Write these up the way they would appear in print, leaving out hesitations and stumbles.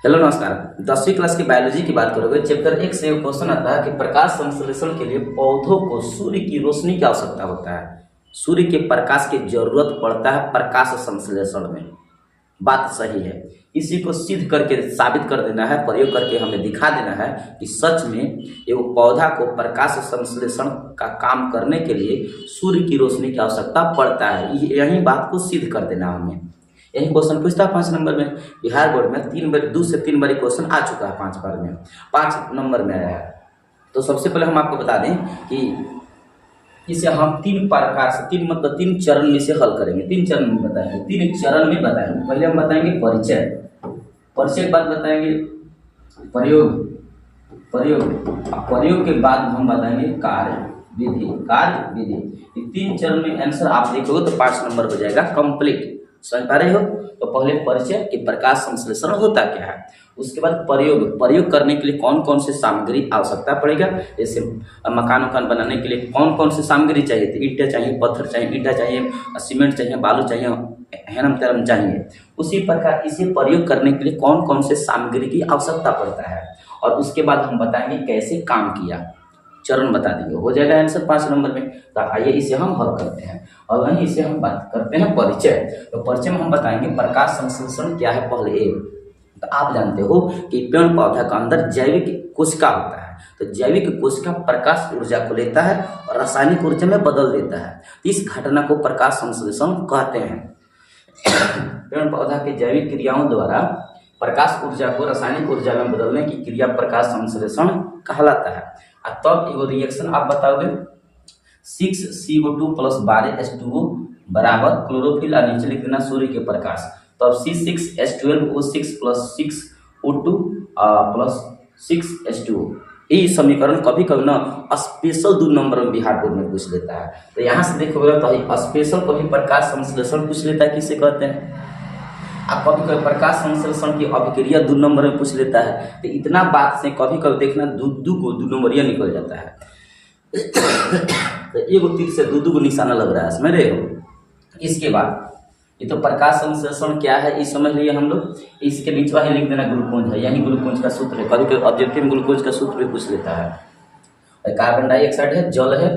Hello नमस्कार। 10वीं class की बायोलॉजी की बात करोगे, चैप्टर 1 से क्वेश्चन आता है कि प्रकाश संश्लेषण के लिए पौधों को सूर्य की रोशनी की आवश्यकता होता है। सूर्य के प्रकाश की जरूरत पड़ता है प्रकाश संश्लेषण में। बात सही है। इसी को सिद्ध करके साबित कर देना है, प्रयोग करके हमें दिखा देना है कि सच में ये पौधा को प्रकाश संश्लेषण का काम करने के लिए सूर्य की रोशनी की आवश्यकता पड़ता है। यही बात को सिद्ध कर देना हमें। यही क्वेश्चन पूछता है 5 नंबर में। बिहार बोर्ड में 2 से 3 बार क्वेश्चन आ चुका है, 5 बार में 5 नंबर में आया है। तो सबसे पहले हम आपको बता दें कि इसे हम 3 प्रकार से 3 चरण में से हल करेंगे। 3 चरण में बताएंगे, 3 चरण में बताएंगे। पहले हम बताएंगे परिचय के बाद बताएंगे प्रयोग के बाद हम बताएंगे कार्य विधि। ये 3 चरण में आंसर आप देखोगे तो 5 नंबर हो जाएगा कंप्लीट। समझ पा रहे हो? तो पहले परिचय कि प्रकाश संश्लेषण होता क्या है, उसके बाद प्रयोग करने के लिए कौन कौन से सामग्री आवश्यकता पड़ेगा। जैसे मकान बनाने के लिए कौन कौन से सामग्री चाहिए, तो ईंटें चाहिए, पत्थर चाहिए, ईंटा चाहिए, सीमेंट चाहिए, बालू चाहिए, हेरम तेरम चाहिए। उसी प्रकार इसे प्रयोग करने के लिए कौन कौन से सामग्री की आवश्यकता पड़ता है, और उसके बाद हम बताएंगे कैसे काम किया। चरण बता देंगे, हो जाएगा आंसर 5 नंबर में। तो आइए इसे हम हल करते हैं। और वहीं इसे हम बात करते हैं परिचय। तो परिचय में हम बताएंगे प्रकाश संश्लेषण क्या है। पहले तो आप जानते हो कि पेड़ पौधा का अंदर जैविक कोशिका होता है। तो जैविक कोशिका प्रकाश ऊर्जा को लेता है और रासायनिक ऊर्जा में बदल देता है। इस घटना को प्रकाश संश्लेषण कहते हैं। पेड़ पौधा के जैविक क्रियाओं द्वारा प्रकाश ऊर्जा को रासायनिक ऊर्जा में बदलने की क्रिया प्रकाश संश्लेषण कहलाता है। तब एगो रिएक्शन आप बताओगे, 6CO2 + 12H2O बराबर क्लोरोफिल और नीचे लिख देना सूर्य के प्रकाश। तब C6H12O6 + 6O2 + 6H2O। ये समीकरण कभी कभी ना स्पेशल 2 नंबर में बिहार बोर्ड में पूछ लेता है। तो यहाँ से देखोगे तो स्पेशल कभी प्रकाश संश्लेषण पूछ लेता है, किसे कहते हैं। आप कभी कभी प्रकाश संश्लेषण की अभिक्रिया 2 नंबर में पूछ लेता है। तो इतना बात से कभी कभी देखना 2 नंबरिया निकल जाता है। तो एगो तीर से 2 को निशाना लग रहा है, समझ रहे हो। इसके बाद ये तो प्रकाश संश्लेषण क्या है ये समझ लिए हम लोग। इसके बीच में लिख देना ग्लूकोज है, यही ग्लूकोज का सूत्र है। कभी कभी ऑब्जेक्टिव में ग्लूकोज का सूत्र भी पूछ लेता है। कार्बन डाइऑक्साइड है, जल है।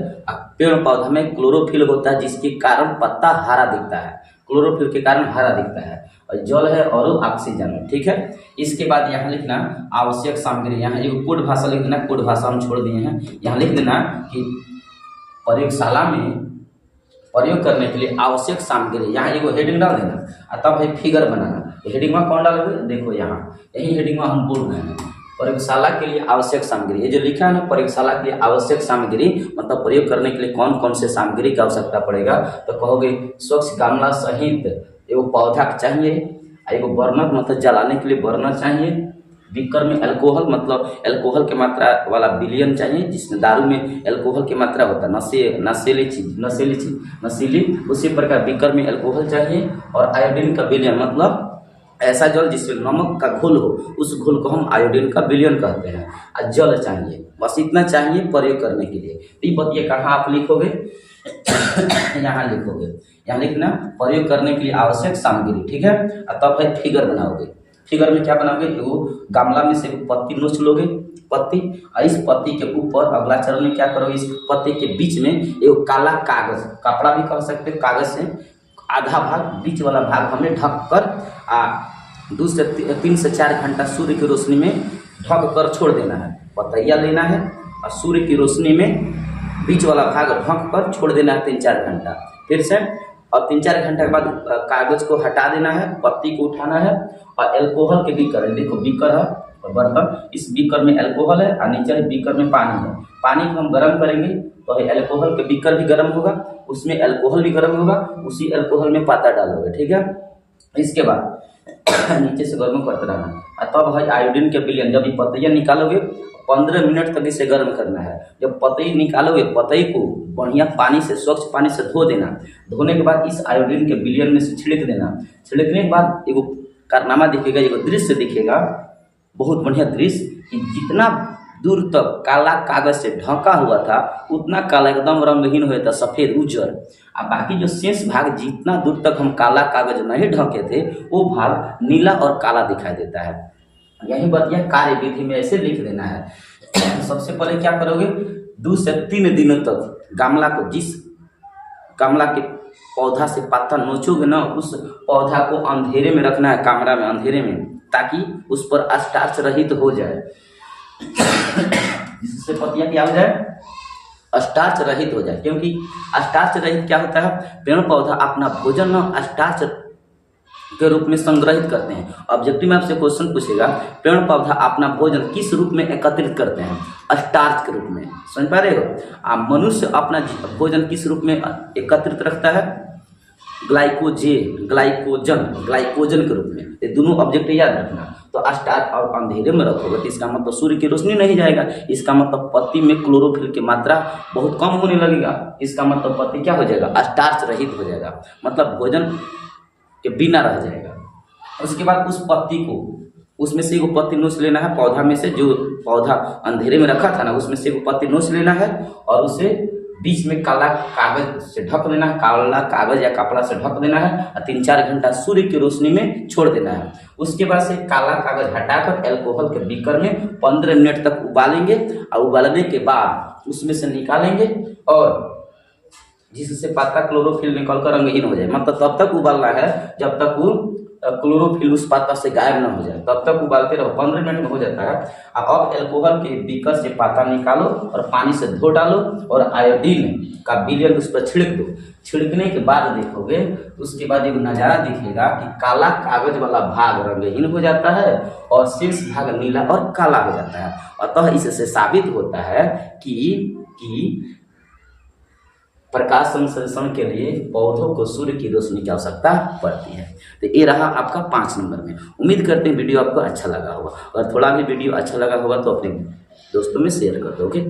पेड़ पौधा में क्लोरोफिल होता है जिसके कारण पत्ता हरा दिखता है। क्लोरोफिल के कारण हरा दिखता है। और जल है और ऑक्सीजन है, ठीक है। इसके बाद यहाँ लिखना आवश्यक सामग्री। यहाँ एक कोड भाषा लिख देना, कोड भाषा हम छोड़ दिए हैं। यहाँ लिख देना कि प्रयोगशाला में प्रयोग करने के लिए आवश्यक सामग्री। यहाँ एगो हेडिंग डाल देना और तब है फिगर बनाना। हेडिंग में कौन डालोगे, देखो यहाँ यही हेडिंग में हम बोल रहे हैं प्रयोगशाला के लिए आवश्यक सामग्री। ये जो लिखा है ना प्रयोगशाला के लिए आवश्यक सामग्री, मतलब प्रयोग करने के लिए कौन कौन से सामग्री की आवश्यकता पड़ेगा। तो कहोगे स्वच्छ गमला सहित एगो पौधा चाहिए, एगो बर्नर मतलब जलाने के लिए बर्नर चाहिए, बीकर में अल्कोहल मतलब अल्कोहल की मात्रा वाला विलयन चाहिए, जिसमें दारू में अल्कोहल की मात्रा होता है, नशीली। उसी प्रकार बीकर में अल्कोहल चाहिए, और आयोडीन का विलयन मतलब ऐसा जल जिसमें नमक का घोल हो, उस घोल को हम आयोडीन का विलयन कहते हैं। और जल चाहिए, बस इतना चाहिए प्रयोग करने के लिए। तो बताइए कहाँ आप लिखोगे, यहाँ लिखोगे। यहाँ लिखना प्रयोग करने के लिए आवश्यक सामग्री, ठीक है। और तब है फिगर बनाओगे। फिगर में क्या बनाओगे, वो गमला में से पत्ती नोच लोगे, पत्ती, और इस पत्ती के ऊपर अगला चरण में क्या करोगे, इस पत्ती के बीच में एक काला कागज, कपड़ा भी कह सकते हो, कागज से आधा भाग, बीच वाला भाग हमने ढक कर 3 से 4 घंटा सूर्य की रोशनी में ढक कर छोड़ देना है। पतैया लेना है और सूर्य की रोशनी में बीच वाला भाग ढक कर छोड़ देना है 3-4 घंटा। फिर से और 3-4 घंटे के बाद कागज को हटा देना है, पत्ती को उठाना है, और अल्कोहल के बीकर है, देखो बीकर है और बर्तन, इस बीकर में अल्कोहल है और नीचे बीकर में पानी है। पानी को हम गर्म करेंगे तो अल्कोहल के बीकर भी गर्म होगा, उसमें अल्कोहल भी गर्म होगा, उसी अल्कोहल में पत्ता डालोगे, ठीक है। इसके बाद नीचे से गर्म करते रहना। तब है आयोडीन के विलयन। जब ये पतैया निकालोगे 15 मिनट तक इसे गर्म करना है। जब पतई निकालोगे, पतई को बढ़िया पानी से, स्वच्छ पानी से धो देना। धोने के बाद इस आयोडीन के विलयन में से छिड़क देना। छिड़कने के बाद एगो कारनामा दिखेगा, एगो दृश्य दिखेगा, बहुत बढ़िया दृश्य, कि जितना दूर तक काला कागज से ढका हुआ था उतना काला एकदम रंगहीन हो जाता, सफ़ेद उज्जर। और बाकी जो शेष भाग, जितना दूर तक हम काला कागज नहीं ढके थे, वो भाग नीला और काला दिखाई देता है। यही बतिया कार्य विधि में ऐसे लिख देना है। सबसे पहले क्या करोगे, 2 से 3 दिनों तक गमला को, जिस गमला के पौधा से पत्ता नोचोगे ना, उस पौधा को अंधेरे में रखना है, कमरा में अंधेरे में, ताकि उस पर स्टार्च रहित हो जाए। जिससे पत्तियां क्या हो जाए, स्टार्च रहित हो जाए। क्योंकि स्टार्च रहित क्या होता है, पेड़ पौधा अपना भोजन ना स्टार्च के रूप में संग्रहित करते हैं। ऑब्जेक्टिव में आपसे क्वेश्चन पूछेगा, पेड़ पौधा अपना भोजन किस रूप में एकत्रित करते हैं, स्टार्च के रूप में, समझ पा रहे हो। मनुष्य अपना भोजन किस रूप में एकत्रित रखता है, ग्लाइकोजन के रूप में। ये दोनों ऑब्जेक्ट याद रखना। तो स्टार्च और अंधेरे में रखोगे तो इसका मतलब सूर्य की रोशनी नहीं जाएगा, इसका मतलब पत्ती में क्लोरोफिल की मात्रा बहुत कम होने लगेगा, इसका मतलब पत्ती क्या हो जाएगा, स्टार्च रहित हो जाएगा, मतलब भोजन के बिना रह जाएगा। उसके बाद उस पत्ती को, उसमें से एगो पत्ती नोच लेना है, पौधा में से, जो पौधा अंधेरे में रखा था ना, उसमें से एगो पत्ती नोच लेना है और उसे बीच में काला कागज से ढक देना है, काला कागज या कपड़ा से ढक देना है और 3-4 घंटा सूर्य की रोशनी में छोड़ देना है। उसके बाद से काला कागज हटाकर एल्कोहल के बीकर में 15 मिनट तक उबालेंगे और उबालने के बाद उसमें से निकालेंगे और जिससे पत्ता क्लोरोफिल निकलकर रंगहीन हो जाए। मतलब तब तक उबालना है जब तक वो क्लोरोफिल उस पत्ता से गायब न हो जाए, तब तक उबालते रहो। 15 मिनट में हो जाता है। अब एल्कोहल के बीकर से पत्ता निकालो और पानी से धो डालो और आयोडीन का विलयन उस पर छिड़क दो। छिड़कने के बाद देखोगे, उसके बाद एक नज़ारा दिखेगा कि काला कागज वाला भाग रंगहीन हो जाता है और शेष भाग नीला और काला हो जाता है। अतः इससे साबित होता है कि प्रकाश संश्लेषण के लिए पौधों को सूर्य की रोशनी की आवश्यकता पड़ती है। तो ये रहा आपका 5 नंबर में। उम्मीद करते हैं वीडियो आपको अच्छा लगा होगा। अगर थोड़ा भी वीडियो अच्छा लगा होगा तो अपने दोस्तों में शेयर कर दो। ओके।